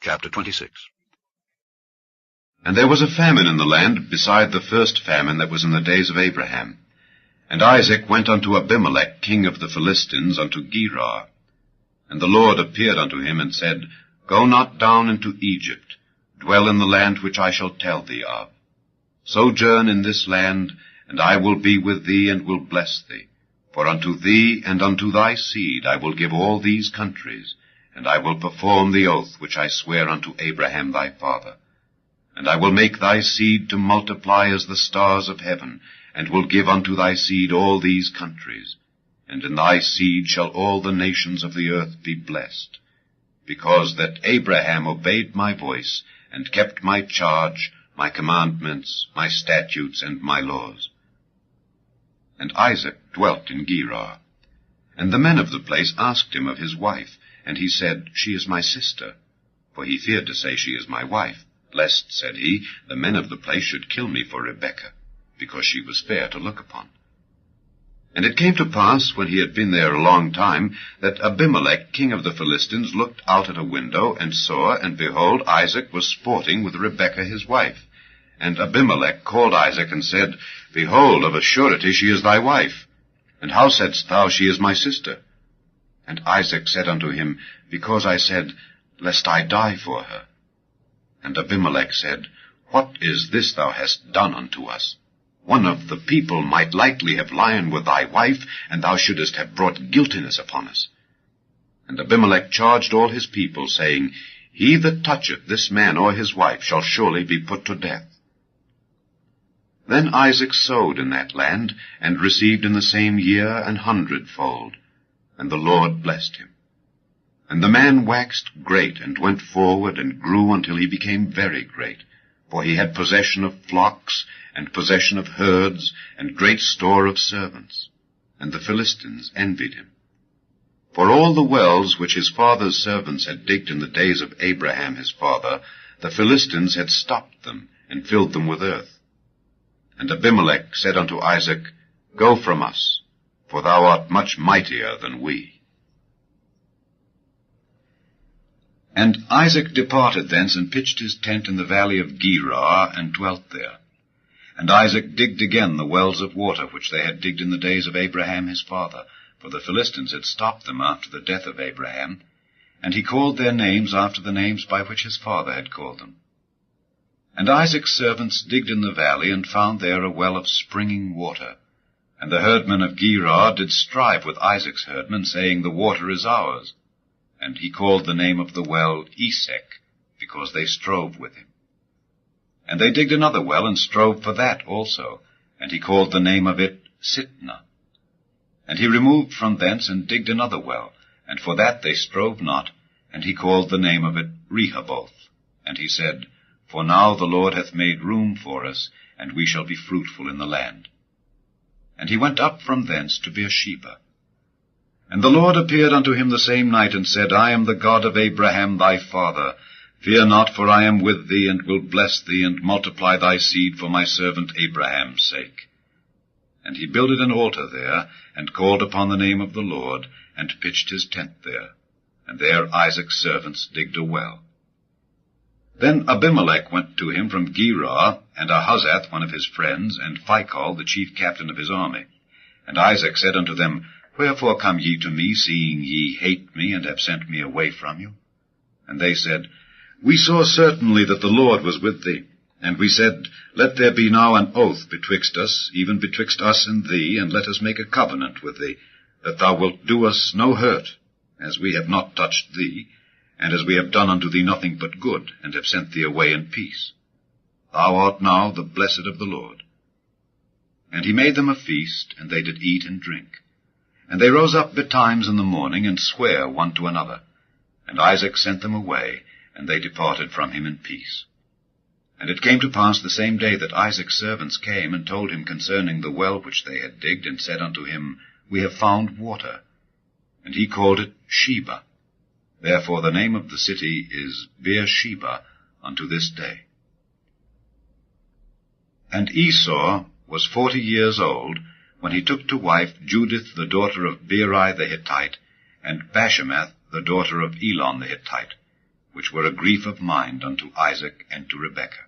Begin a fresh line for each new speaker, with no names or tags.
Chapter 26.
And there was a famine in the land beside the first famine that was in the days of Abraham. And Isaac went unto Abimelech, king of the Philistines, unto Gerar. And the Lord appeared unto him, and said, Go not down into Egypt, dwell in the land which I shall tell thee of. Sojourn in this land, and I will be with thee, and will bless thee. For unto thee and unto thy seed I will give all these countries, and I will perform the oath which I swear unto Abraham thy father. And I will make thy seed to multiply as the stars of heaven, and will give unto thy seed all these countries. And in thy seed shall all the nations of the earth be blessed, because that Abraham obeyed my voice, and kept my charge, my commandments, my statutes, and my laws. And Isaac dwelt in Gerar. And the men of the place asked him of his wife, and he said, She is my sister. For he feared to say, She is my wife, lest, said he, the men of the place should kill me for Rebekah, because she was fair to look upon. And it came to pass, when he had been there a long time, that Abimelech, king of the Philistines, looked out at a window, and saw, and behold, Isaac was sporting with Rebekah his wife. And Abimelech called Isaac, and said, Behold, of a surety she is thy wife. And how saidst thou, She is my sister? And Isaac said unto him, Because I said, Lest I die for her. And Abimelech said, What is this thou hast done unto us? One of the people might lightly have lien with thy wife, and thou shouldest have brought guiltiness upon us. And Abimelech charged all his people, saying, He that toucheth this man or his wife shall surely be put to death. Then Isaac sowed in that land, and received in the same year 100-fold, and the Lord blessed him. And the man waxed great, and went forward, and grew until he became very great, for he had possession of flocks, and possession of herds, and great store of servants. And the Philistines envied him. For all the wells which his father's servants had digged in the days of Abraham his father, the Philistines had stopped them, and filled them with earth. And Abimelech said unto Isaac, Go from us, for thou art much mightier than we. And Isaac departed thence, and pitched his tent in the valley of Gerar, and dwelt there. And Isaac digged again the wells of water which they had digged in the days of Abraham his father, for the Philistines had stopped them after the death of Abraham, and he called their names after the names by which his father had called them. And Isaac's servants digged in the valley, and found there a well of springing water. And the herdmen of Gerar did strive with Isaac's herdmen, saying, The water is ours. And he called the name of the well Esek, because they strove with him. And they digged another well, and strove for that also, and he called the name of it Sitnah. And he removed from thence, and digged another well, and for that they strove not, and he called the name of it Rehoboth. And he said, For now the Lord hath made room for us, and we shall be fruitful in the land. And he went up from thence to Beersheba. And the Lord appeared unto him the same night, and said, I am the God of Abraham thy father. Fear not, for I am with thee, and will bless thee, and multiply thy seed for my servant Abraham's sake. And he builded an altar there, and called upon the name of the Lord, and pitched his tent there. And there Isaac's servants digged a well. Then Abimelech went to him from Gerar, and Ahuzzath one of his friends, and Phicol the chief captain of his army. And Isaac said unto them, Wherefore come ye to me, seeing ye hate me, and have sent me away from you? And they said, We saw certainly that the Lord was with thee. And we said, Let there be now an oath betwixt us, even betwixt us and thee, and let us make a covenant with thee, that thou wilt do us no hurt, as we have not touched thee, and as we have done unto thee nothing but good, and have sent thee away in peace. Thou art now the blessed of the Lord. And he made them a feast, and they did eat and drink. And they rose up betimes in the morning, and sware one to another. And Isaac sent them away, and they departed from him in peace. And it came to pass the same day that Isaac's servants came, and told him concerning the well which they had digged, and said unto him, We have found water. And he called it Sheba. Therefore the name of the city is Beersheba unto this day. And Esau was 40 years old, when he took to wife Judith the daughter of Beeri the Hittite, and Bashemath the daughter of Elon the Hittite. which were a grief of mind unto Isaac and to Rebekah.